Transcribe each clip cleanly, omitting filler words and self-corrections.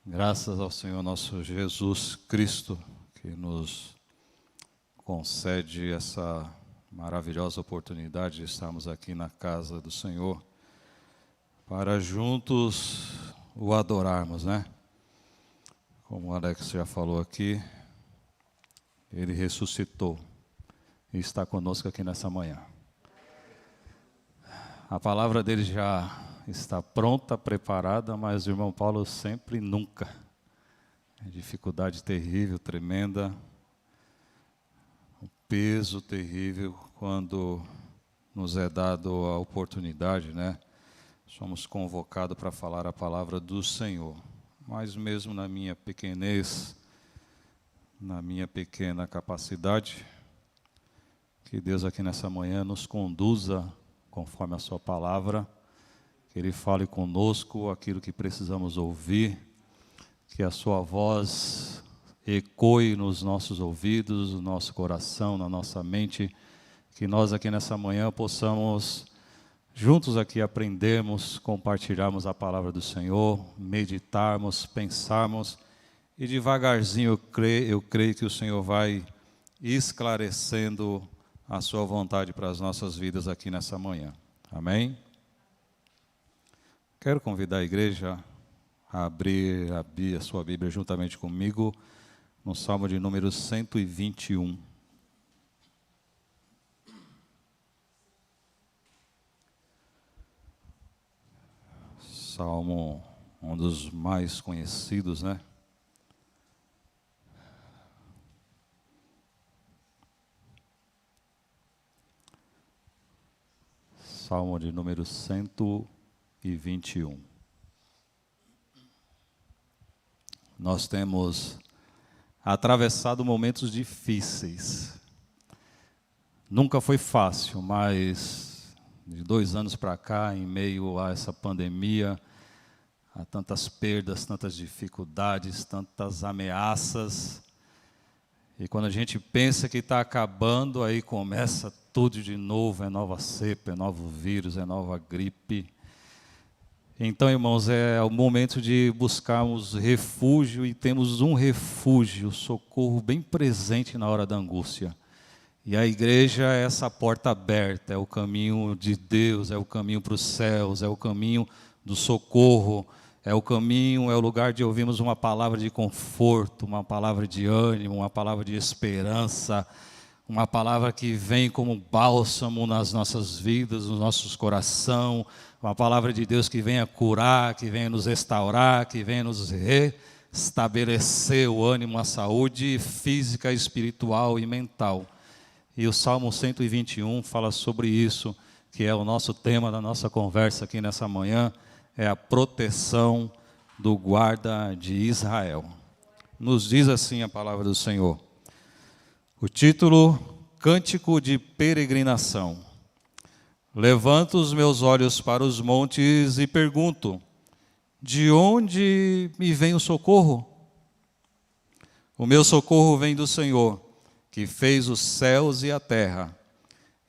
Graças ao Senhor nosso Jesus Cristo, que nos concede essa maravilhosa oportunidade de estarmos aqui na casa do Senhor, para juntos o adorarmos, né? Como o Alex já falou aqui, Ele ressuscitou e está conosco aqui nessa manhã. A palavra dele já está pronta, preparada, mas o irmão Paulo sempre nunca. Dificuldade terrível, tremenda, um peso terrível quando nos é dado a oportunidade, né? Somos convocados para falar a palavra do Senhor. Mas mesmo na minha pequenez, na minha pequena capacidade, que Deus aqui nessa manhã nos conduza conforme a sua palavra, que Ele fale conosco aquilo que precisamos ouvir, que a sua voz ecoe nos nossos ouvidos, no nosso coração, na nossa mente, que nós aqui nessa manhã possamos juntos aqui aprendermos, compartilharmos a palavra do Senhor, meditarmos, pensarmos, e devagarzinho eu creio que o Senhor vai esclarecendo a sua vontade para as nossas vidas aqui nessa manhã. Amém? Quero convidar a igreja a abrir a sua Bíblia juntamente comigo no Salmo de número 121. Salmo, um dos mais conhecidos, né? Salmo de número 121. Nós temos atravessado momentos difíceis. Nunca foi fácil, mas de 2 anos para cá, em meio a essa pandemia, há tantas perdas, tantas dificuldades, tantas ameaças. E quando a gente pensa que está acabando, aí começa tudo de novo, é nova cepa, é novo vírus, é nova gripe. Então, irmãos, é o momento de buscarmos refúgio, e temos um refúgio, socorro bem presente na hora da angústia. E a igreja é essa porta aberta, é o caminho de Deus, é o caminho para os céus, é o caminho do socorro, é o caminho, é o lugar de ouvirmos uma palavra de conforto, uma palavra de ânimo, uma palavra de esperança, uma palavra que vem como bálsamo nas nossas vidas, nos nossos corações, uma palavra de Deus que venha curar, que venha nos restaurar, que venha nos restabelecer o ânimo, a saúde física, espiritual e mental. E o Salmo 121 fala sobre isso, que é o nosso tema da nossa conversa aqui nessa manhã, é a proteção do guarda de Israel. Nos diz assim a palavra do Senhor. O título, Cântico de Peregrinação. Levanto os meus olhos para os montes e pergunto, de onde me vem o socorro? O meu socorro vem do Senhor, que fez os céus e a terra.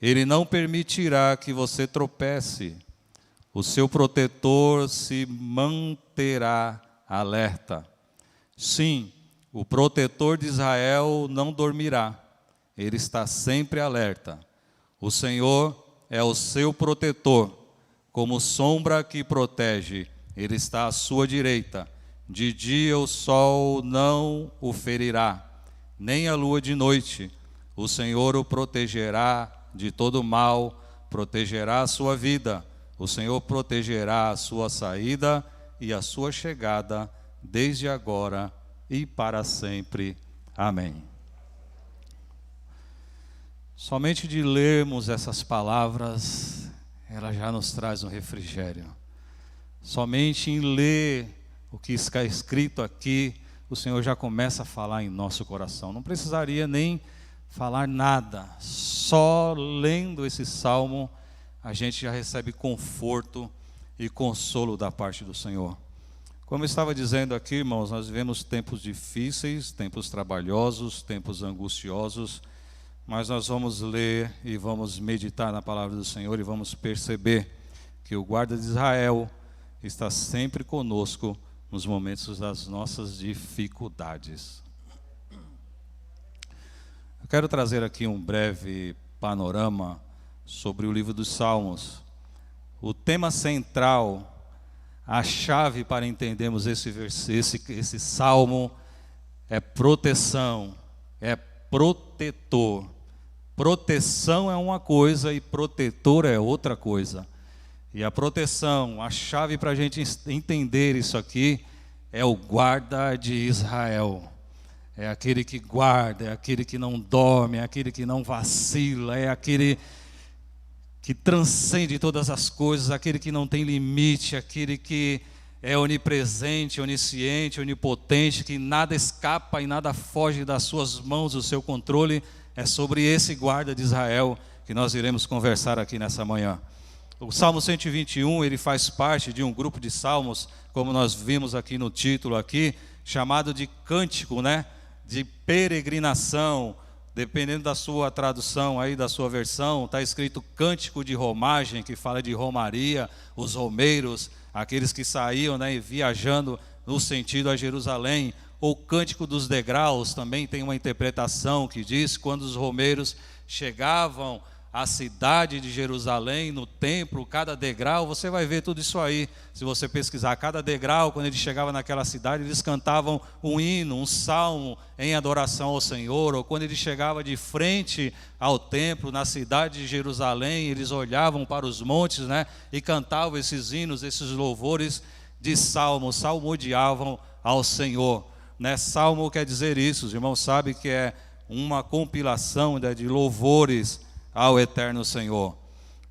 Ele não permitirá que você tropece. O seu protetor se manterá alerta. Sim, o protetor de Israel não dormirá. Ele está sempre alerta. O Senhor é o seu protetor, como sombra que protege. Ele está à sua direita. De dia o sol não o ferirá, nem a lua de noite. O Senhor o protegerá de todo mal, protegerá a sua vida. O Senhor protegerá a sua saída e a sua chegada, desde agora e para sempre. Amém. Somente de lermos essas palavras, ela já nos traz um refrigério. Somente em ler o que está escrito aqui, o Senhor já começa a falar em nosso coração. Não precisaria nem falar nada, só lendo esse salmo, a gente já recebe conforto e consolo da parte do Senhor. Como eu estava dizendo aqui, irmãos, nós vivemos tempos difíceis, tempos trabalhosos, tempos angustiosos, mas nós vamos ler e vamos meditar na palavra do Senhor e vamos perceber que o guarda de Israel está sempre conosco nos momentos das nossas dificuldades. Eu quero trazer aqui um breve panorama sobre o livro dos Salmos. O tema central, a chave para entendermos esse salmo é proteção, é protetor. Proteção é uma coisa e protetor é outra coisa. E a proteção, a chave para a gente entender isso aqui, é o guarda de Israel. É aquele que guarda, é aquele que não dorme, é aquele que não vacila, é aquele que transcende todas as coisas, aquele que não tem limite, aquele que é onipresente, onisciente, onipotente, que nada escapa e nada foge das suas mãos, do seu controle. É sobre esse guarda de Israel que nós iremos conversar aqui nessa manhã. O Salmo 121, ele faz parte de um grupo de salmos, como nós vimos aqui no título aqui, chamado de cântico, né? De peregrinação. Dependendo da sua tradução aí, da sua versão, está escrito cântico de romagem, que fala de romaria, os romeiros, aqueles que saíam, né, viajando no sentido a Jerusalém. Ou cântico dos degraus, também tem uma interpretação que diz quando os romeiros chegavam à cidade de Jerusalém, no templo, cada degrau, você vai ver tudo isso aí, se você pesquisar, cada degrau, quando eles chegavam naquela cidade, eles cantavam um hino, um salmo em adoração ao Senhor, ou quando ele chegava de frente ao templo, na cidade de Jerusalém, eles olhavam para os montes, né, e cantavam esses hinos, esses louvores de salmo, salmodiavam ao Senhor. Né? Salmo quer dizer isso, os irmãos sabem que é uma compilação, né, de louvores ao eterno Senhor.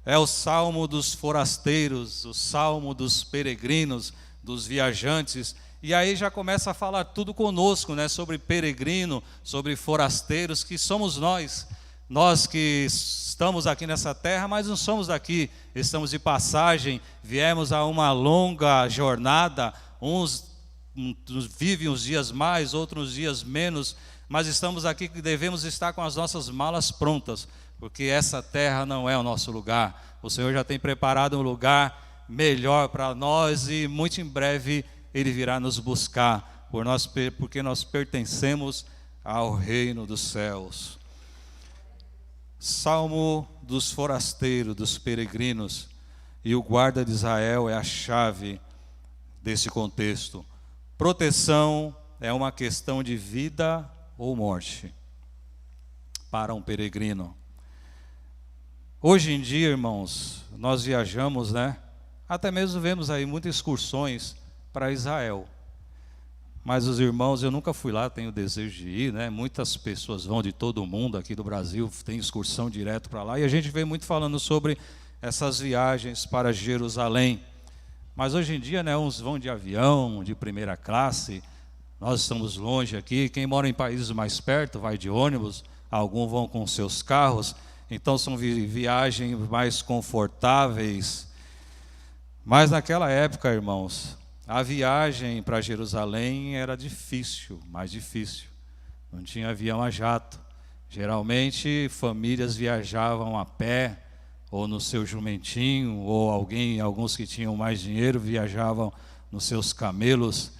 É o salmo dos forasteiros, o salmo dos peregrinos, dos viajantes, e aí já começa a falar tudo conosco, né, sobre peregrino, sobre forasteiros, que somos nós que estamos aqui nessa terra, mas não somos daqui, estamos de passagem, viemos a uma longa jornada, uns vivem uns dias mais, outros dias menos, mas estamos aqui que devemos estar com as nossas malas prontas, porque essa terra não é o nosso lugar. O Senhor já tem preparado um lugar melhor para nós e muito em breve Ele virá nos buscar, porque nós pertencemos ao reino dos céus. Salmo dos forasteiros, dos peregrinos, e o guarda de Israel é a chave desse contexto. Proteção é uma questão de vida ou morte para um peregrino. Hoje em dia, irmãos, nós viajamos, né? Até mesmo vemos aí muitas excursões para Israel. Mas os irmãos, eu nunca fui lá, tenho desejo de ir, né? Muitas pessoas vão de todo o mundo aqui do Brasil, tem excursão direto para lá. E a gente vê muito falando sobre essas viagens para Jerusalém. Mas hoje em dia, né, uns vão de avião, de primeira classe, nós estamos longe aqui, quem mora em países mais perto vai de ônibus, alguns vão com seus carros, então são viagens mais confortáveis. Mas naquela época, irmãos, a viagem para Jerusalém era difícil, mais difícil, não tinha avião a jato, geralmente famílias viajavam a pé, ou no seu jumentinho, ou alguns que tinham mais dinheiro viajavam nos seus camelos,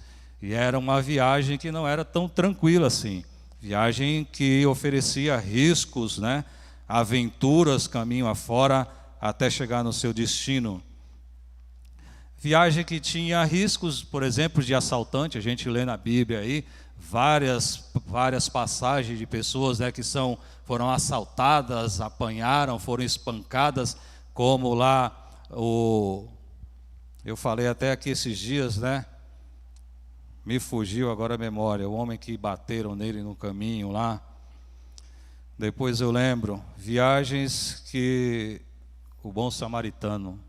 e era uma viagem que não era tão tranquila assim, viagem que oferecia riscos, né? Aventuras caminho afora até chegar no seu destino. Viagem que tinha riscos, por exemplo, de assaltante, a gente lê na Bíblia aí, várias passagens de pessoas, né, que foram assaltadas, apanharam, foram espancadas, como lá eu falei até aqui esses dias, né? Me fugiu agora a memória, o homem que bateram nele no caminho lá. Depois eu lembro, viagens que o bom samaritano,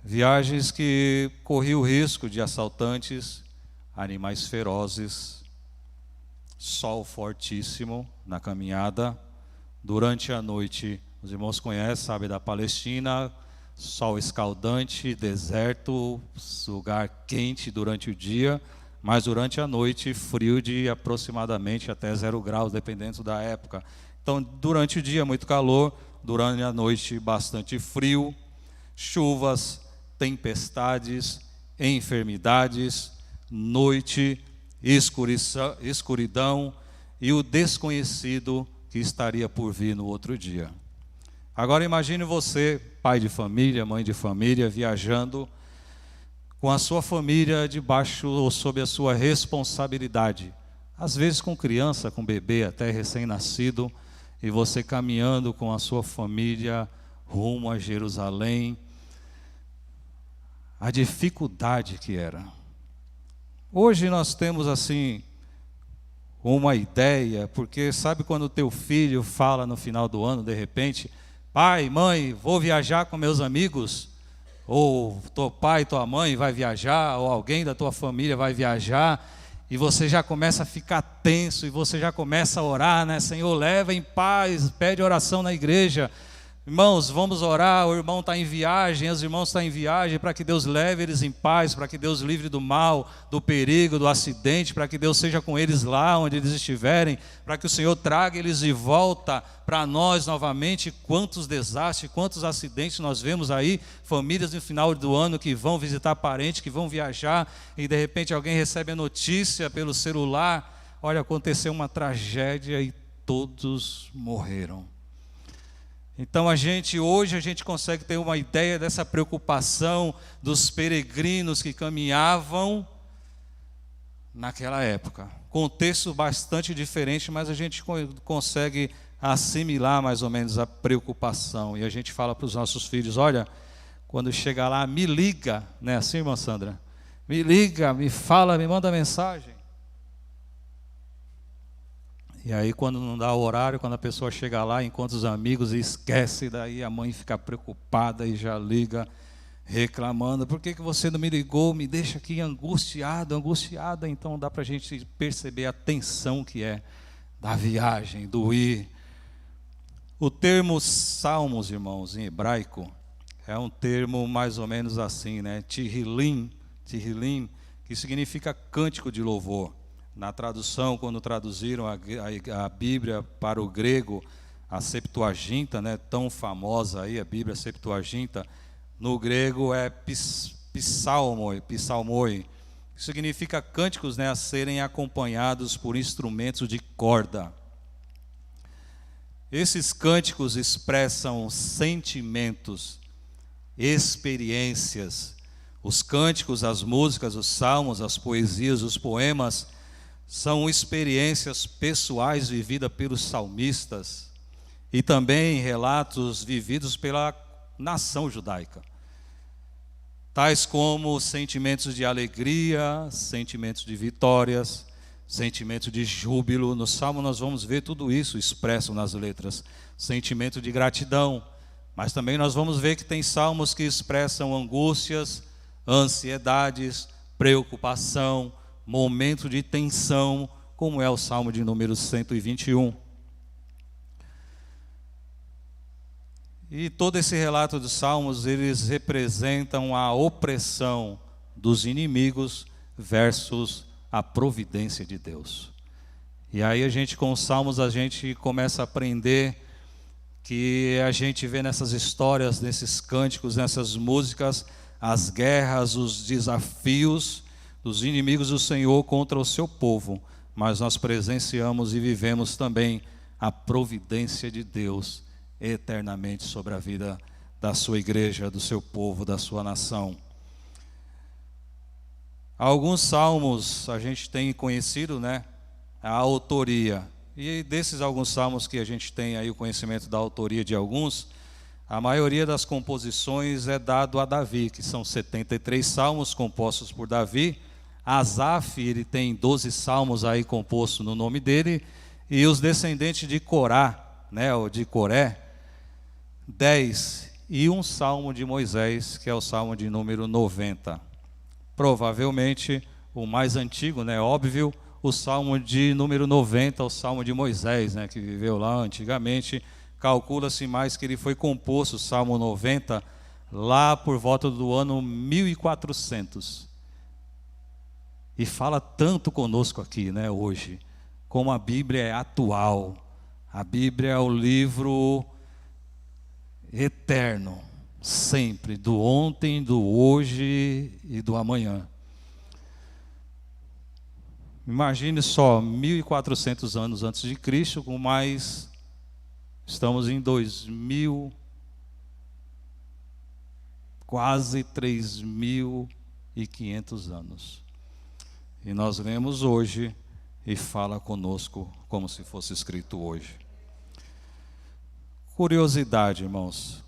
viagens que corriam o risco de assaltantes, animais ferozes, sol fortíssimo na caminhada, durante a noite, os irmãos conhecem, sabem da Palestina, sol escaldante, deserto, lugar quente durante o dia, mas durante a noite frio de aproximadamente até 0 graus, dependendo da época. Então, durante o dia muito calor, durante a noite bastante frio, chuvas, tempestades enfermidades, noite, escuridão e o desconhecido que estaria por vir no outro dia. Agora imagine você, pai de família, mãe de família, viajando com a sua família debaixo ou sob a sua responsabilidade. Às vezes com criança, com bebê até recém-nascido, e você caminhando com a sua família rumo a Jerusalém. A dificuldade que era. Hoje nós temos assim uma ideia, porque sabe quando o teu filho fala no final do ano, de repente, pai, mãe, vou viajar com meus amigos, ou teu pai, tua mãe vai viajar, ou alguém da tua família vai viajar, e você já começa a ficar tenso, e você já começa a orar, né? Senhor, leva em paz, pede oração na igreja. Irmãos, vamos orar, o irmão está em viagem, os irmãos estão em viagem, para que Deus leve eles em paz, para que Deus livre do mal, do perigo, do acidente, para que Deus seja com eles lá onde eles estiverem, para que o Senhor traga eles de volta para nós novamente. Quantos desastres, quantos acidentes nós vemos aí, famílias no final do ano que vão visitar parentes, que vão viajar, e de repente alguém recebe a notícia pelo celular, olha, aconteceu uma tragédia e todos morreram. Então hoje a gente consegue ter uma ideia dessa preocupação dos peregrinos que caminhavam naquela época. Contexto bastante diferente, mas a gente consegue assimilar mais ou menos a preocupação. E a gente fala para os nossos filhos, olha, quando chegar lá, me liga, não é assim, irmã Sandra? Me liga, me fala, me manda mensagem. E aí quando não dá o horário, quando a pessoa chega lá, encontra os amigos e esquece, daí a mãe fica preocupada e já liga reclamando, por que você não me ligou, me deixa aqui angustiada. Então dá para a gente perceber a tensão que é da viagem, do ir. O termo salmos, irmãos, em hebraico, é um termo mais ou menos assim, né? Tehillim, que significa cântico de louvor. Na tradução, quando traduziram a Bíblia para o grego, a Septuaginta, né, tão famosa aí, a Bíblia Septuaginta, no grego é psalmoi, que significa cânticos, né, a serem acompanhados por instrumentos de corda. Esses cânticos expressam sentimentos, experiências. Os cânticos, as músicas, os salmos, as poesias, os poemas são experiências pessoais vividas pelos salmistas e também relatos vividos pela nação judaica, tais como sentimentos de alegria, sentimentos de vitórias, sentimentos de júbilo. No Salmo nós vamos ver tudo isso expresso nas letras, sentimento de gratidão, mas também nós vamos ver que tem salmos que expressam angústias, ansiedades, preocupação, momento de tensão, como é o Salmo de número 121. E todo esse relato dos Salmos, eles representam a opressão dos inimigos versus a providência de Deus. E aí com os Salmos a gente começa a aprender que a gente vê nessas histórias, nesses cânticos, nessas músicas, as guerras, os desafios dos inimigos do Senhor contra o seu povo, mas nós presenciamos e vivemos também a providência de Deus eternamente sobre a vida da sua igreja, do seu povo, da sua nação. Alguns salmos a gente tem conhecido, né, a autoria, e desses alguns salmos que a gente tem aí o conhecimento da autoria de alguns, a maioria das composições é dado a Davi, que são 73 salmos compostos por Davi. Asaf, ele tem 12 salmos aí compostos no nome dele, e os descendentes de Corá, né, ou de Coré, 10, e um salmo de Moisés, que é o salmo de número 90. Provavelmente o mais antigo, né, óbvio, o salmo de número 90, o salmo de Moisés, né, que viveu lá antigamente. Calcula-se mais que ele foi composto, o salmo 90, lá por volta do ano 1400. E fala tanto conosco aqui, né, hoje, como a Bíblia é atual. A Bíblia é o livro eterno. sempre, do ontem, do hoje e do amanhã. Imagine só, 1400 anos antes de Cristo, com mais, estamos em 2000, quase 3.500 anos. E nós lemos hoje e fala conosco como se fosse escrito hoje. Curiosidade, irmãos.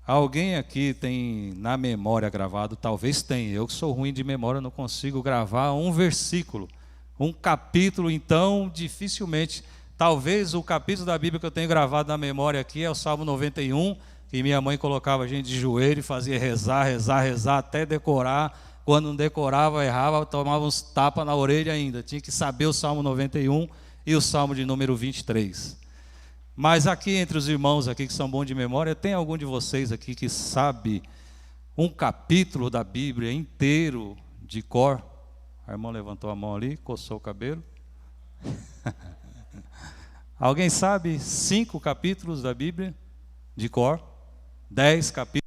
Alguém aqui tem na memória gravado, talvez tenha, eu que sou ruim de memória, não consigo gravar um versículo, um capítulo, então dificilmente. Talvez o capítulo da Bíblia que eu tenho gravado na memória aqui é o Salmo 91, que minha mãe colocava a gente de joelho e fazia rezar, rezar, rezar, até decorar. Quando não decorava, errava, tomava uns tapas na orelha ainda. Tinha que saber o Salmo 91 e o Salmo de número 23. Mas aqui entre os irmãos aqui que são bons de memória, tem algum de vocês aqui que sabe um capítulo da Bíblia inteiro de cor? A irmã levantou a mão ali, coçou o cabelo. Alguém sabe 5 capítulos da Bíblia de cor? 10 capítulos?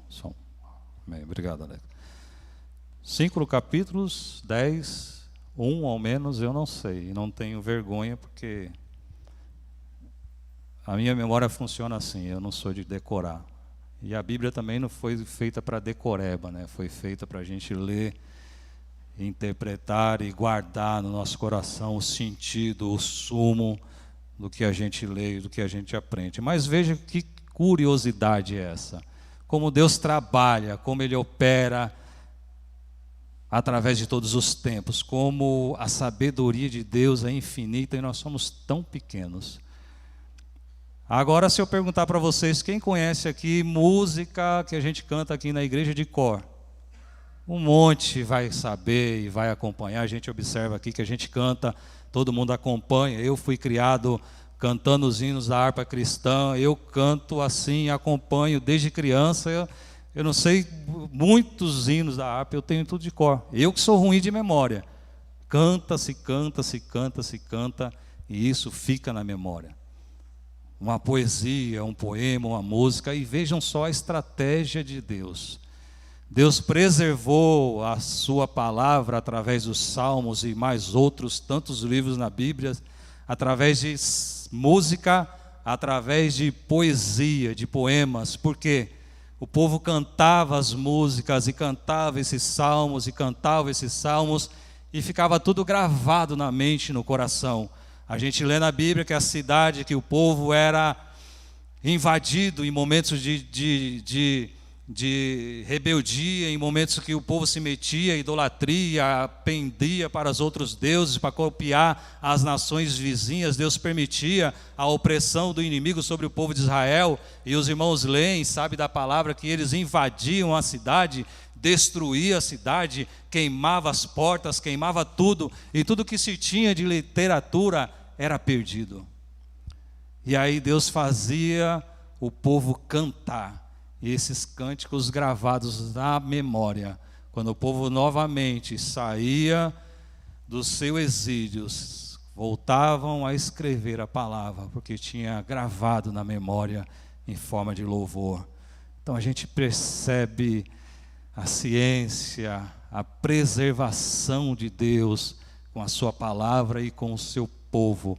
Som. Bem, obrigado, Alex. 5 capítulos, 10, um ao menos, eu não sei. E não tenho vergonha, porque a minha memória funciona assim, eu não sou de decorar. E a Bíblia também não foi feita para decoreba, né? Foi feita para a gente ler, interpretar e guardar no nosso coração o sentido, o sumo do que a gente lê e do que a gente aprende. Mas veja que curiosidade é essa. Como Deus trabalha, como Ele opera através de todos os tempos, como a sabedoria de Deus é infinita e nós somos tão pequenos. Agora, se eu perguntar para vocês, quem conhece aqui música que a gente canta aqui na igreja de cor? Um monte vai saber e vai acompanhar. A gente observa aqui que a gente canta, todo mundo acompanha. Eu fui criado cantando os hinos da harpa cristã, eu canto assim, acompanho desde criança, eu não sei muitos hinos da harpa, eu tenho tudo de cor. Eu que sou ruim de memória, canta-se, e isso fica na memória. Uma poesia, um poema, uma música, e vejam só a estratégia de Deus. Deus preservou a sua palavra através dos salmos e mais outros tantos livros na Bíblia, através de música, através de poesia, de poemas, porque o povo cantava as músicas e cantava esses salmos e ficava tudo gravado na mente, no coração. A gente lê na Bíblia que a cidade, que o povo era invadido em momentos de rebeldia, em momentos que o povo se metia em idolatria, pendia para os outros deuses, para copiar as nações vizinhas. Deus permitia a opressão do inimigo sobre o povo de Israel, e os irmãos leem, sabe da palavra, que eles invadiam a cidade, destruía a cidade, queimava as portas, queimava tudo, e tudo que se tinha de literatura era perdido. E aí Deus fazia o povo cantar, e esses cânticos gravados na memória, quando o povo novamente saía do seu exílio, voltavam a escrever a palavra, porque tinha gravado na memória em forma de louvor. Então a gente percebe a ciência, a preservação de Deus com a sua palavra e com o seu povo.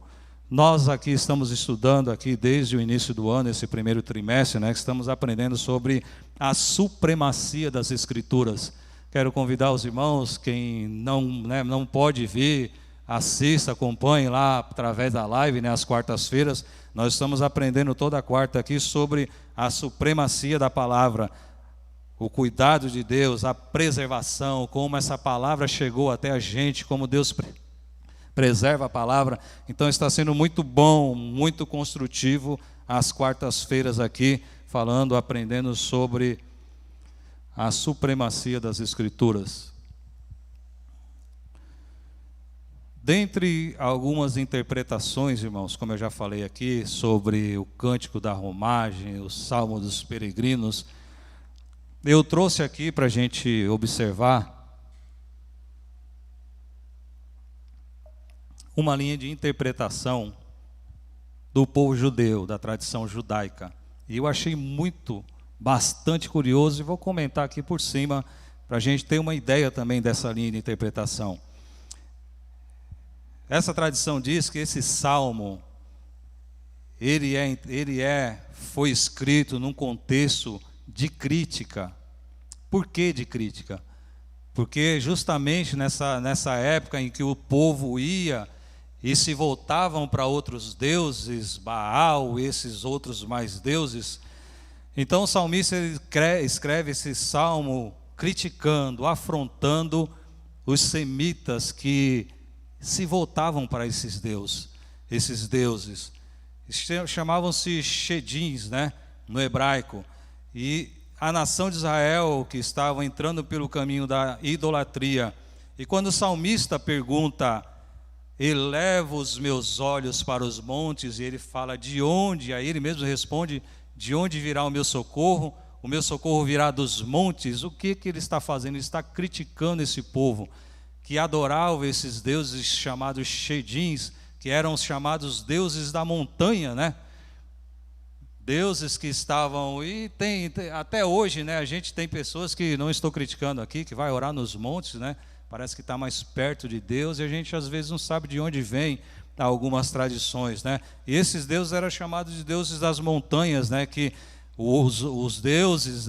Nós aqui estamos estudando aqui desde o início do ano, esse primeiro trimestre, né, que estamos aprendendo sobre a supremacia das Escrituras. Quero convidar os irmãos, quem não pode vir, assista, acompanhe lá através da live, às quartas-feiras. Nós estamos aprendendo toda quarta aqui sobre a supremacia da palavra, o cuidado de Deus, a preservação, como essa palavra chegou até a gente, como Deus preserva a palavra. Então está sendo muito bom, muito construtivo às quartas-feiras aqui, falando, aprendendo sobre a supremacia das Escrituras. Dentre algumas interpretações, irmãos, como eu já falei aqui, sobre o Cântico da Romagem, o Salmo dos Peregrinos, eu trouxe aqui para a gente observar uma linha de interpretação do povo judeu, da tradição judaica. E eu achei bastante curioso, e vou comentar aqui por cima, para a gente ter uma ideia também dessa linha de interpretação. Essa tradição diz que esse salmo, foi escrito num contexto de crítica. Por que de crítica? Porque justamente nessa época em que o povo ia e se voltavam para outros deuses, Baal, esses outros mais deuses, então o salmista escreve esse salmo criticando, afrontando os semitas que se voltavam para esses deuses. Chamavam-se Shedins, né, no hebraico. E a nação de Israel que estava entrando pelo caminho da idolatria. E quando o salmista pergunta: elevo os meus olhos para os montes, e ele fala de onde, aí ele mesmo responde: de onde virá o meu socorro? O meu socorro virá dos montes. O que ele está fazendo? Ele está criticando esse povo que adorava esses deuses chamados Shedins, que eram os chamados deuses da montanha, né? Deuses que estavam, e tem até hoje, né? A gente tem pessoas que, não estou criticando aqui, que vai orar nos montes, né? Parece que está mais perto de Deus, e a gente às vezes não sabe de onde vem algumas tradições, né? E esses deuses eram chamados de deuses das montanhas, né? Que os deuses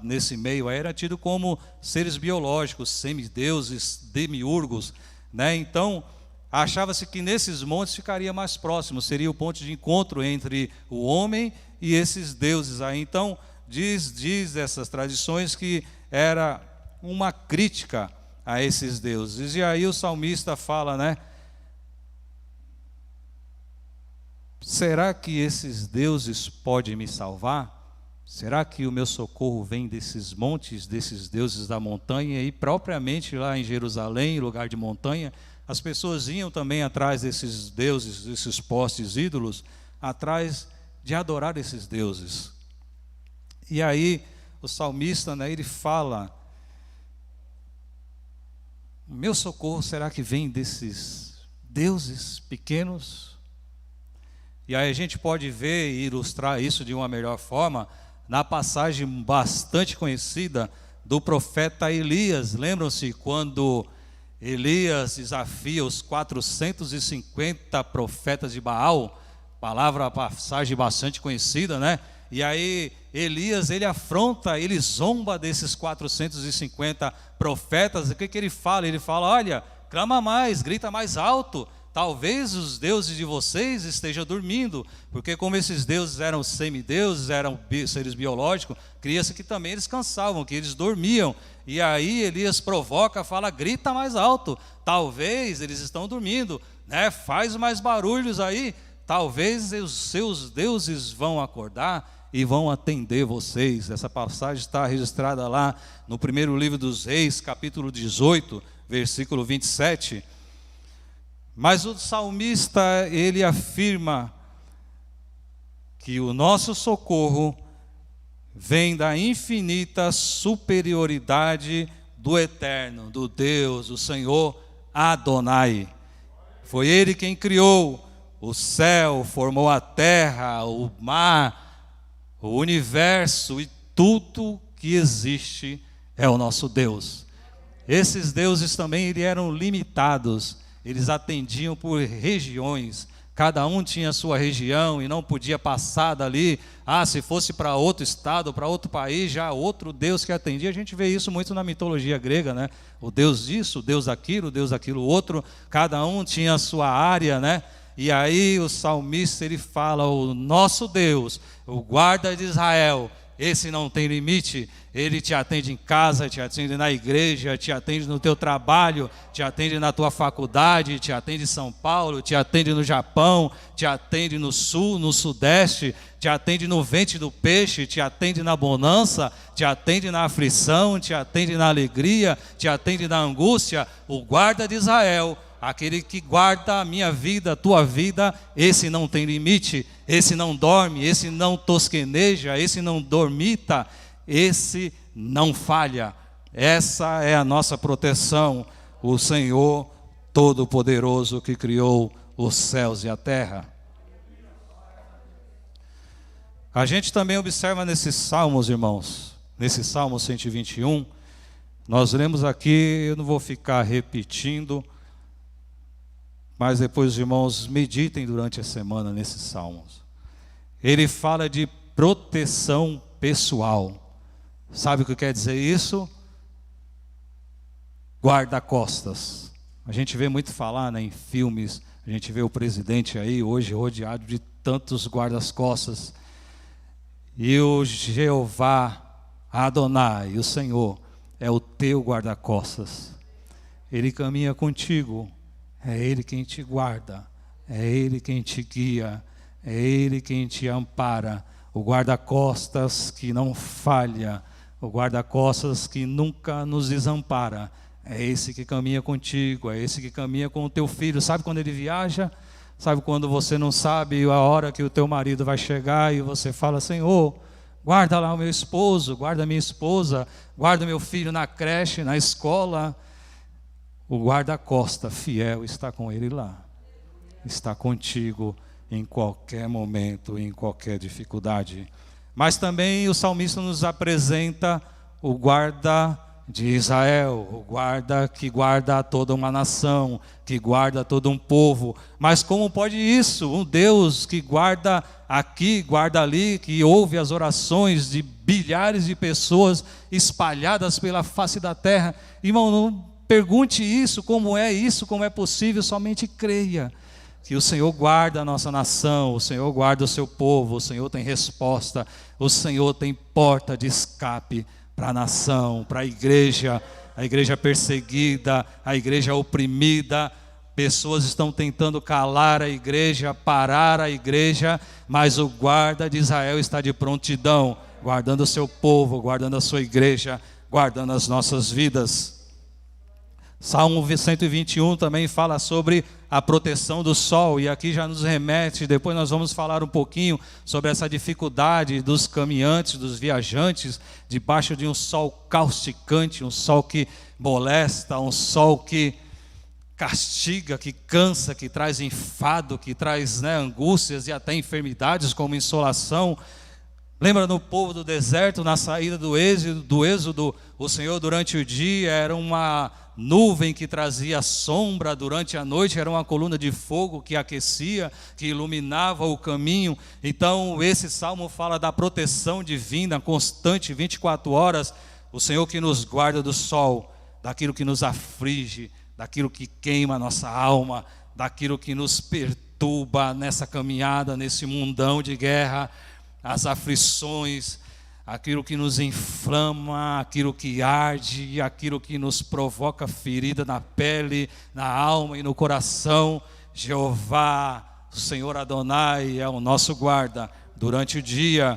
nesse meio aí eram tidos como seres biológicos, semideuses, demiurgos, né? Então achava-se que nesses montes ficaria mais próximo, seria o ponto de encontro entre o homem e esses deuses aí. Então diz essas tradições que era uma crítica a esses deuses. E aí o salmista fala, né? Será que esses deuses podem me salvar? Será que o meu socorro vem desses montes, desses deuses da montanha? E propriamente lá em Jerusalém, lugar de montanha, as pessoas iam também atrás desses deuses, desses postes ídolos, atrás de adorar esses deuses. E aí o salmista, né, ele fala: o meu socorro será que vem desses deuses pequenos? E aí a gente pode ver e ilustrar isso de uma melhor forma na passagem bastante conhecida do profeta Elias. Lembram-se quando Elias desafia os 450 profetas de Baal? Passagem bastante conhecida, né? E aí Elias, ele afronta, ele zomba desses 450 profetas. O que ele fala? Ele fala: olha, clama mais, grita mais alto. Talvez os deuses de vocês estejam dormindo, porque como esses deuses eram semideuses, eram seres biológicos, cria-se que também eles cansavam, que eles dormiam. E aí Elias provoca, fala: grita mais alto, talvez eles estão dormindo, né? Faz mais barulhos aí, talvez os seus deuses vão acordar e vão atender vocês. Essa passagem está registrada lá no primeiro livro dos Reis, capítulo 18, versículo 27. Mas o salmista, ele afirma que o nosso socorro vem da infinita superioridade do Eterno, do Deus, o Senhor Adonai. Foi Ele quem criou o céu, formou a terra, o mar, o universo, e tudo que existe é o nosso Deus. Esses deuses também eram limitados. Eles atendiam por regiões, cada um tinha a sua região e não podia passar dali. Se fosse para outro estado, para outro país, já outro Deus que atendia. A gente vê isso muito na mitologia grega, né? O Deus disso, o Deus aquilo outro, cada um tinha a sua área, né? E aí o salmista, ele fala: o nosso Deus, o guarda de Israel, esse não tem limite. Ele te atende em casa, te atende na igreja, te atende no teu trabalho, te atende na tua faculdade, te atende em São Paulo, te atende no Japão, te atende no sul, no sudeste, te atende no ventre do peixe, te atende na bonança, te atende na aflição, te atende na alegria, te atende na angústia. O guarda de Israel, aquele que guarda a minha vida, a tua vida, esse não tem limite, esse não dorme, esse não tosqueneja, esse não dormita, esse não falha. Essa é a nossa proteção, o Senhor Todo-Poderoso que criou os céus e a terra. A gente também observa nesses salmos, irmãos, nesse Salmo 121, nós lemos aqui, eu não vou ficar repetindo, mas depois os irmãos meditem durante a semana nesses salmos. Ele fala de proteção pessoal. Sabe o que quer dizer isso? Guarda-costas. A gente vê muito falar, né, em filmes, a gente vê o presidente aí hoje rodeado de tantos guardas-costas. E o Jeová, Adonai, o Senhor, é o teu guarda-costas. Ele caminha contigo, é Ele quem te guarda, é Ele quem te guia, é Ele quem te ampara. O guarda-costas que não falha, o guarda-costas que nunca nos desampara. É esse que caminha contigo, é esse que caminha com o teu filho. Sabe quando ele viaja? Sabe quando você não sabe a hora que o teu marido vai chegar e você fala: Senhor, guarda lá o meu esposo, guarda a minha esposa, guarda meu filho na creche, na escola. O guarda-costa fiel está com ele lá. Está contigo em qualquer momento, em qualquer dificuldade. Mas também o salmista nos apresenta o guarda de Israel, o guarda que guarda toda uma nação, que guarda todo um povo. Mas como pode isso? Um Deus que guarda aqui, guarda ali, que ouve as orações de bilhares de pessoas espalhadas pela face da terra. Irmão, não pergunte isso, como é possível, somente creia que o Senhor guarda a nossa nação, o Senhor guarda o seu povo, o Senhor tem resposta, o Senhor tem porta de escape para a nação, para a igreja perseguida, a igreja oprimida. Pessoas estão tentando calar a igreja, parar a igreja, mas o guarda de Israel está de prontidão, guardando o seu povo, guardando a sua igreja, guardando as nossas vidas. Salmo 121 também fala sobre a proteção do sol, e aqui já nos remete, depois nós vamos falar um pouquinho sobre essa dificuldade dos caminhantes, dos viajantes, debaixo de um sol causticante, um sol que molesta, um sol que castiga, que cansa, que traz enfado, que traz, angústias e até enfermidades como insolação. Lembra no povo do deserto, na saída do êxodo, o Senhor durante o dia era uma nuvem que trazia sombra, durante a noite era uma coluna de fogo que aquecia, que iluminava o caminho. Então esse salmo fala da proteção divina, constante, 24 horas, o Senhor que nos guarda do sol, daquilo que nos aflige, daquilo que queima a nossa alma, daquilo que nos perturba nessa caminhada, nesse mundão de guerra, as aflições, aquilo que nos inflama, aquilo que arde, aquilo que nos provoca ferida na pele, na alma e no coração. Jeová, o Senhor Adonai, é o nosso guarda durante o dia.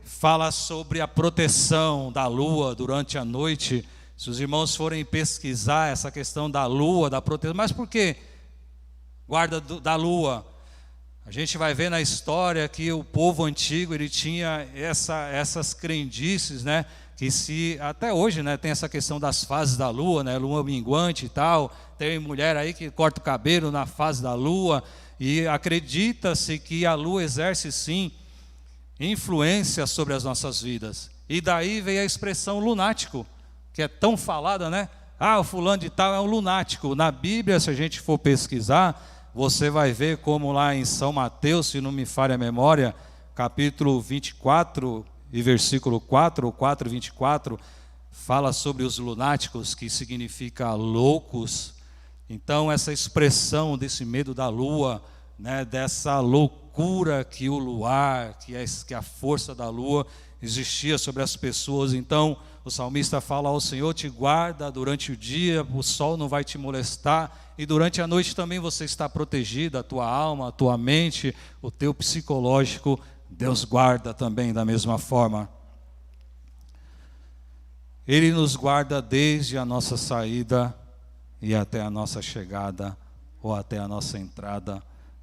Fala sobre a proteção da lua durante a noite. Se os irmãos forem pesquisar essa questão da lua, da proteção, mas por que guarda da lua? A gente vai ver na história que o povo antigo ele tinha essas crendices, que até hoje, tem essa questão das fases da lua, lua minguante e tal. Tem mulher aí que corta o cabelo na fase da lua, e acredita-se que a lua exerce sim influência sobre as nossas vidas. E daí veio a expressão lunático, que é tão falada, o fulano de tal é um lunático. Na Bíblia, se a gente for pesquisar, você vai ver como lá em São Mateus, se não me falha a memória, capítulo 24 e versículo 4, ou 4, 24, fala sobre os lunáticos, que significa loucos. Então essa expressão desse medo da lua, dessa loucura que o luar, que a força da lua existia sobre as pessoas. Então o salmista fala: o Senhor te guarda durante o dia, o sol não vai te molestar, e durante a noite também você está protegido, a tua alma, a tua mente, o teu psicológico, Deus guarda também da mesma forma. Ele nos guarda desde a nossa saída e até a nossa chegada ou até a nossa entrada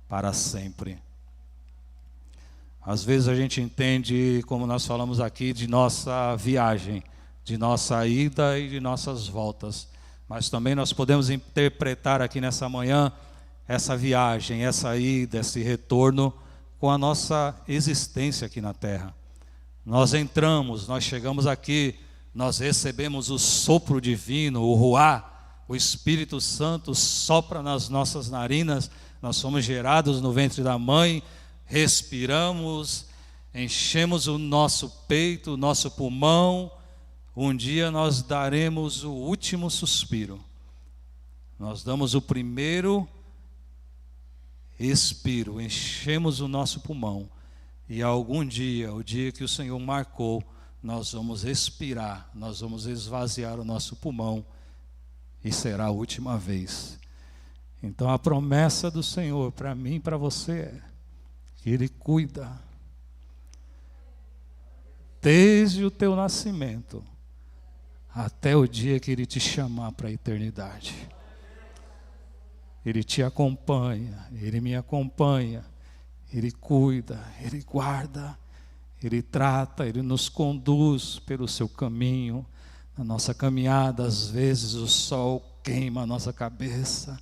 para sempre. Às vezes a gente entende, como nós falamos aqui, de nossa viagem, de nossa ida e de nossas voltas. Mas também nós podemos interpretar aqui nessa manhã essa viagem, essa ida, esse retorno com a nossa existência aqui na terra. Nós entramos, nós chegamos aqui, nós recebemos o sopro divino, o ruá, o Espírito Santo sopra nas nossas narinas, nós somos gerados no ventre da mãe, respiramos, enchemos o nosso peito, o nosso pulmão. Um dia nós daremos o último suspiro. Nós damos o primeiro expiro, enchemos o nosso pulmão. E algum dia, o dia que o Senhor marcou, nós vamos expirar, nós vamos esvaziar o nosso pulmão. E será a última vez. Então a promessa do Senhor para mim e para você é que Ele cuida desde o teu nascimento até o dia que Ele te chamar para a eternidade. Ele te acompanha, Ele me acompanha, Ele cuida, Ele guarda, Ele trata, Ele nos conduz pelo seu caminho. Na nossa caminhada, às vezes o sol queima a nossa cabeça,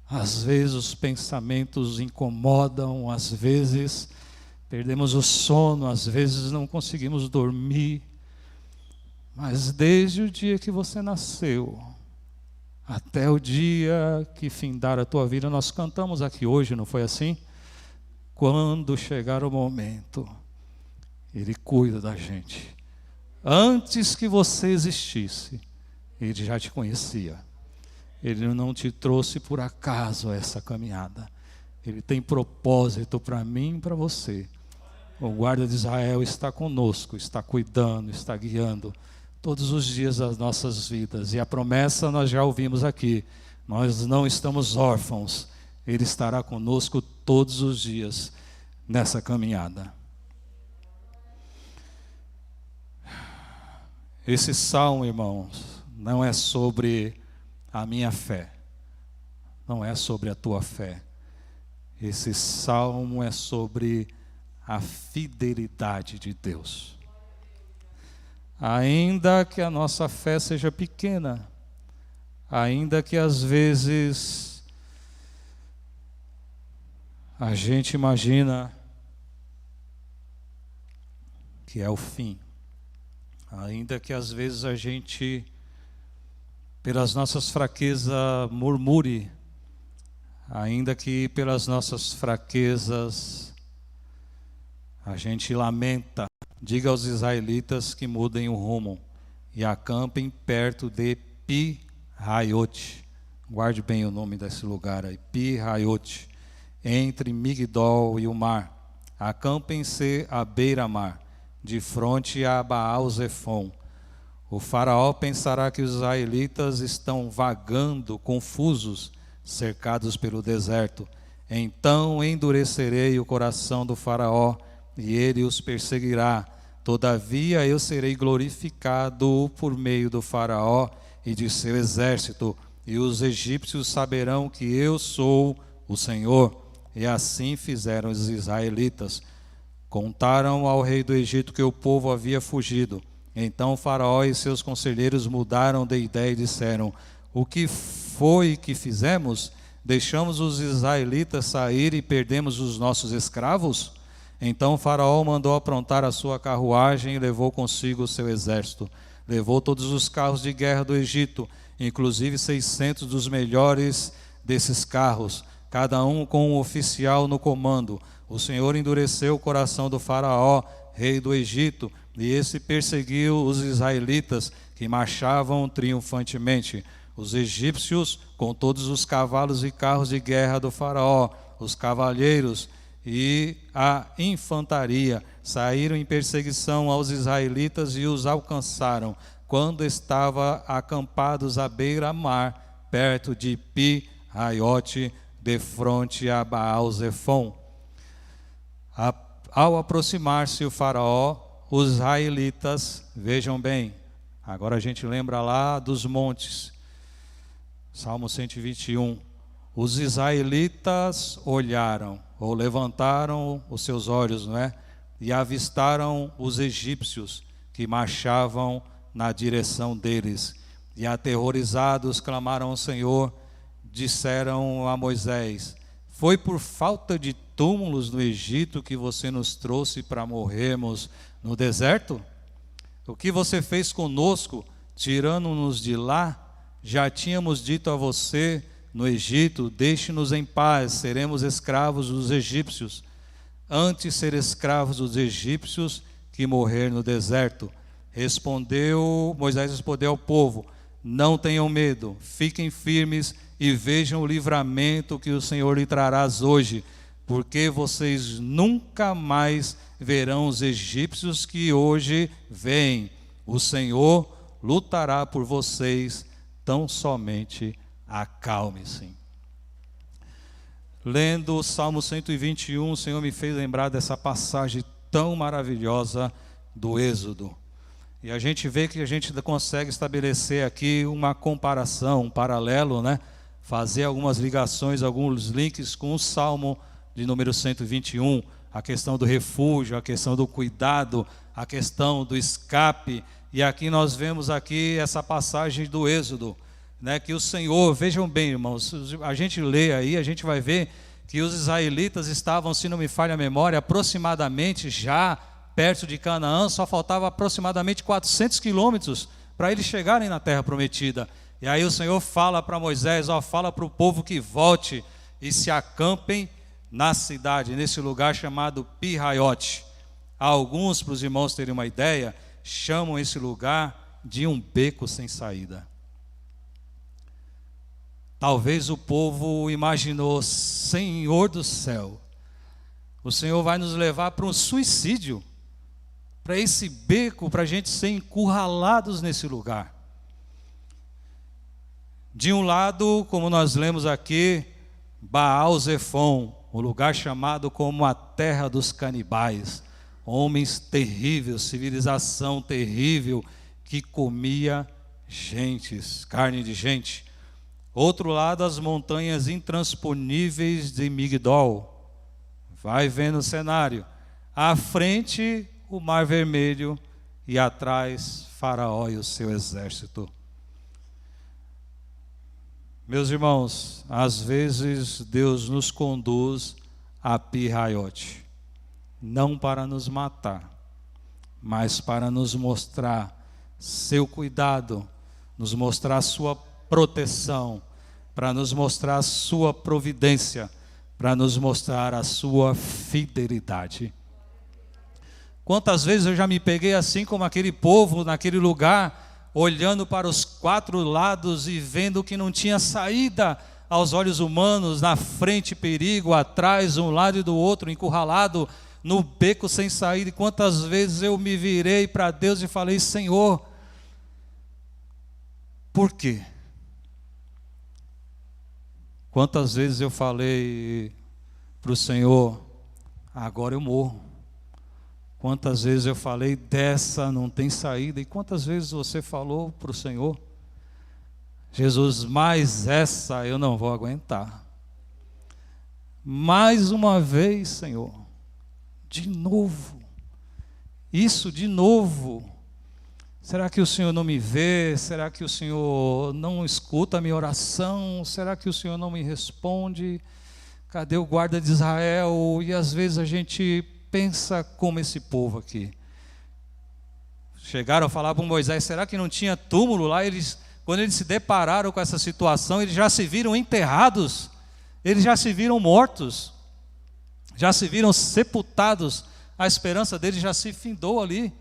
às vezes os pensamentos incomodam, às vezes perdemos o sono, às vezes não conseguimos dormir. Mas desde o dia que você nasceu, até o dia que findar a tua vida, nós cantamos aqui hoje, não foi assim? Quando chegar o momento, Ele cuida da gente. Antes que você existisse, Ele já te conhecia. Ele não te trouxe por acaso a essa caminhada. Ele tem propósito para mim e para você. O guarda de Israel está conosco, está cuidando, está guiando todos os dias das nossas vidas. E a promessa nós já ouvimos aqui. Nós não estamos órfãos. Ele estará conosco todos os dias nessa caminhada. Esse salmo, irmãos, não é sobre a minha fé. Não é sobre a tua fé. Esse salmo é sobre a fidelidade de Deus. Ainda que a nossa fé seja pequena, ainda que às vezes a gente imagina que é o fim, ainda que às vezes a gente, pelas nossas fraquezas, murmure, ainda que pelas nossas fraquezas a gente lamenta, diga aos israelitas que mudem o rumo e acampem perto de Pi-Haiote. Guarde bem o nome desse lugar aí, Pi-Haiote, entre Migdol e o mar. Acampem-se à beira-mar, de frente a Baal-Zefon. O faraó pensará que os israelitas estão vagando, confusos, cercados pelo deserto. Então endurecerei o coração do faraó, e ele os perseguirá. Todavia eu serei glorificado por meio do faraó e de seu exército, e os egípcios saberão que eu sou o Senhor. E assim fizeram os israelitas. Contaram ao rei do Egito que o povo havia fugido. Então o faraó e seus conselheiros mudaram de ideia e disseram: o que foi que fizemos? Deixamos os israelitas sair e perdemos os nossos escravos? Então o faraó mandou aprontar a sua carruagem e levou consigo o seu exército. Levou todos os carros de guerra do Egito, inclusive 600 dos melhores desses carros, cada um com um oficial no comando. O Senhor endureceu o coração do faraó, rei do Egito, e esse perseguiu os israelitas, que marchavam triunfantemente. Os egípcios, com todos os cavalos e carros de guerra do faraó, os cavalheiros e a infantaria, saíram em perseguição aos israelitas e os alcançaram, quando estavam acampados à beira-mar, perto de Pi-Haiote, de frente a Baal-Zefon. Ao aproximar-se o faraó, os israelitas, vejam bem, agora a gente lembra lá dos montes, Salmo 121. Os israelitas olharam, ou levantaram os seus olhos, não é? E avistaram os egípcios que marchavam na direção deles. E aterrorizados clamaram ao Senhor, disseram a Moisés: foi por falta de túmulos no Egito que você nos trouxe para morrermos no deserto? O que você fez conosco, tirando-nos de lá? Já tínhamos dito a você no Egito: deixe-nos em paz, seremos escravos dos egípcios. Antes ser escravos dos egípcios que morrer no deserto. Moisés respondeu ao povo: não tenham medo, fiquem firmes e vejam o livramento que o Senhor lhe trarás hoje, porque vocês nunca mais verão os egípcios que hoje veem. O Senhor lutará por vocês, tão somente acalme-se. Lendo o Salmo 121, o Senhor me fez lembrar dessa passagem tão maravilhosa do Êxodo. E a gente vê que a gente consegue estabelecer aqui uma comparação, um paralelo, né? Fazer algumas ligações, alguns links com o Salmo de número 121, a questão do refúgio, a questão do cuidado, a questão do escape. E aqui nós vemos aqui essa passagem do Êxodo, né? Que o Senhor, vejam bem, irmãos, a gente lê aí, a gente vai ver que os israelitas estavam, se não me falha a memória, aproximadamente já perto de Canaã, só faltava aproximadamente 400 quilômetros para eles chegarem na terra prometida. E aí o Senhor fala para Moisés: fala para o povo que volte e se acampem na cidade, nesse lugar chamado Pi-Haiote. Alguns, para os irmãos terem uma ideia, chamam esse lugar de um beco sem saída. Talvez o povo imaginou: Senhor do céu, o Senhor vai nos levar para um suicídio, para esse beco, para a gente ser encurralados nesse lugar. De um lado, como nós lemos aqui, Baal-Zefon, um lugar chamado como a terra dos canibais, homens terríveis, civilização terrível, que comia gentes, carne de gente. Outro lado, as montanhas intransponíveis de Migdol. Vai vendo o cenário. À frente, o Mar Vermelho, e atrás, Faraó e o seu exército. Meus irmãos, às vezes Deus nos conduz a Pi-Haiote, não para nos matar, mas para nos mostrar seu cuidado, nos mostrar sua proteção, para nos mostrar a sua providência, para nos mostrar a sua fidelidade. Quantas vezes eu já me peguei assim como aquele povo naquele lugar, olhando para os quatro lados e vendo que não tinha saída aos olhos humanos, na frente perigo, atrás, um lado e do outro, encurralado no beco sem saída. E quantas vezes eu me virei para Deus e falei: Senhor, por quê? Quantas vezes eu falei para o Senhor: agora eu morro. Quantas vezes eu falei: dessa não tem saída. E quantas vezes você falou para o Senhor: Jesus, mais essa eu não vou aguentar. Mais uma vez, Senhor, de novo, isso de novo. Será que o Senhor não me vê? Será que o Senhor não escuta a minha oração? Será que o Senhor não me responde? Cadê o guarda de Israel? E às vezes a gente pensa como esse povo aqui. Chegaram a falar para Moisés: será que não tinha túmulo lá? Quando eles se depararam com essa situação, eles já se viram enterrados, eles já se viram mortos, já se viram sepultados, a esperança deles já se findou ali.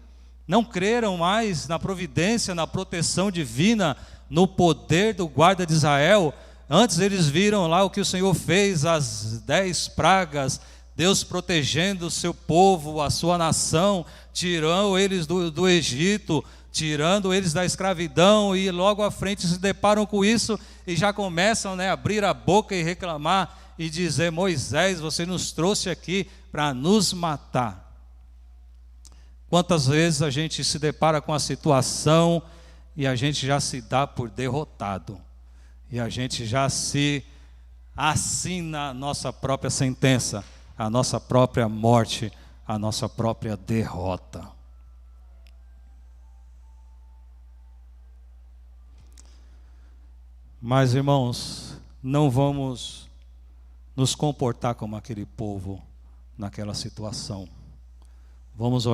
Não creram mais na providência, na proteção divina, no poder do guarda de Israel. Antes eles viram lá o que o Senhor fez, as 10 pragas, Deus protegendo o seu povo, a sua nação, tirando eles do Egito, tirando eles da escravidão, e logo à frente se deparam com isso e já começam, a abrir a boca e reclamar e dizer: Moisés, você nos trouxe aqui para nos matar. Quantas vezes a gente se depara com a situação e a gente já se dá por derrotado. e a gente já se assina a nossa própria sentença, a nossa própria morte, a nossa própria derrota. Mas, irmãos, não vamos nos comportar como aquele povo naquela situação. Vamos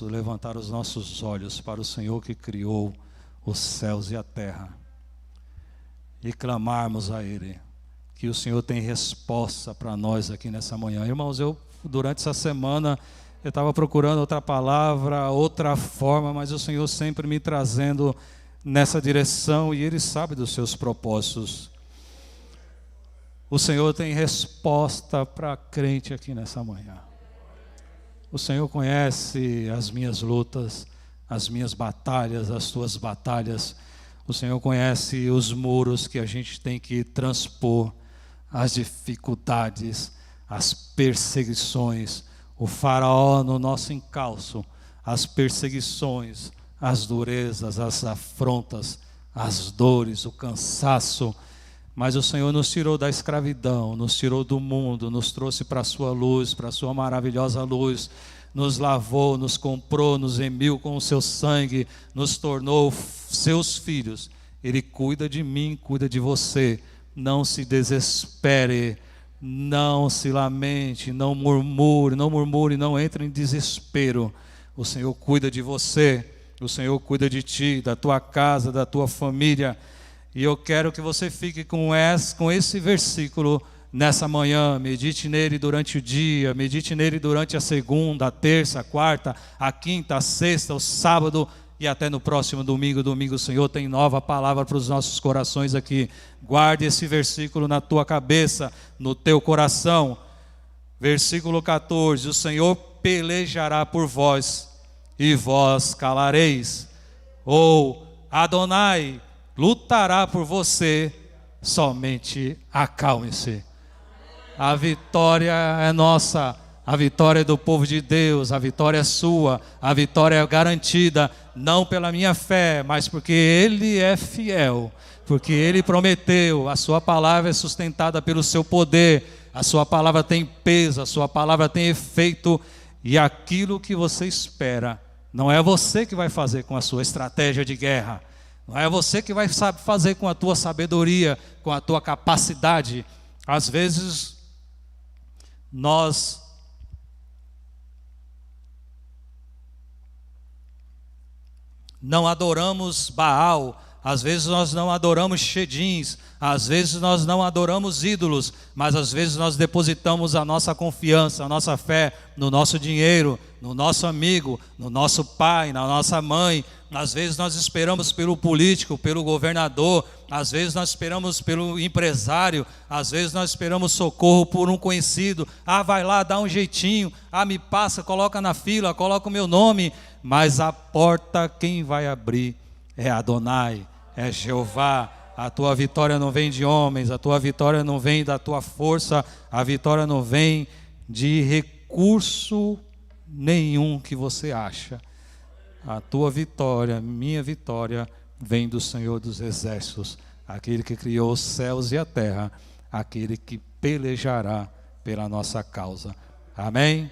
levantar os nossos olhos para o Senhor que criou os céus e a terra e clamarmos a Ele, que o Senhor tem resposta para nós aqui nessa manhã. Irmãos, durante essa semana eu estava procurando outra palavra, outra forma, mas o Senhor sempre me trazendo nessa direção, e Ele sabe dos seus propósitos. O Senhor tem resposta para crente aqui nessa manhã. O Senhor conhece as minhas lutas, as minhas batalhas, as tuas batalhas. O Senhor conhece os muros que a gente tem que transpor, as dificuldades, as perseguições, o faraó no nosso encalço, as perseguições, as durezas, as afrontas, as dores, o cansaço. Mas o Senhor nos tirou da escravidão, nos tirou do mundo, nos trouxe para a sua luz, para a sua maravilhosa luz, nos lavou, nos comprou, nos remiu com o seu sangue, nos tornou seus filhos. Ele cuida de mim, cuida de você. Não se desespere, não se lamente, não murmure, não entre em desespero. O Senhor cuida de você, o Senhor cuida de ti, da tua casa, da tua família. E eu quero que você fique com esse versículo nessa manhã. Medite nele durante o dia, medite nele durante a segunda, a terça, a quarta, a quinta, a sexta, o sábado e até no próximo domingo. Domingo o Senhor tem nova palavra para os nossos corações aqui. Guarde esse versículo na tua cabeça, no teu coração. Versículo 14: o Senhor pelejará por vós e vós calareis. Ou Adonai lutará por você, somente acalme-se. A vitória é nossa, a vitória é do povo de Deus, a vitória é sua, a vitória é garantida, não pela minha fé, mas porque Ele é fiel, porque Ele prometeu, a sua palavra é sustentada pelo seu poder, a sua palavra tem peso, a sua palavra tem efeito, e aquilo que você espera, não é você que vai fazer com a sua estratégia de guerra, não é você que vai fazer com a tua sabedoria, com a tua capacidade. Às vezes, nós não adoramos Baal, às vezes nós não adoramos Chedins, às vezes nós não adoramos ídolos, mas às vezes nós depositamos a nossa confiança, a nossa fé no nosso dinheiro, no nosso amigo, no nosso pai, na nossa mãe. Às vezes nós esperamos pelo político, pelo governador, às vezes nós esperamos pelo empresário, às vezes nós esperamos socorro por um conhecido. Vai lá, dá um jeitinho, me passa, coloca na fila, coloca o meu nome. Mas a porta quem vai abrir é Adonai, é Jeová. A tua vitória não vem de homens, a tua vitória não vem da tua força, a vitória não vem de recurso nenhum que você acha. A tua vitória, minha vitória, vem do Senhor dos Exércitos, aquele que criou os céus e a terra, aquele que pelejará pela nossa causa. Amém?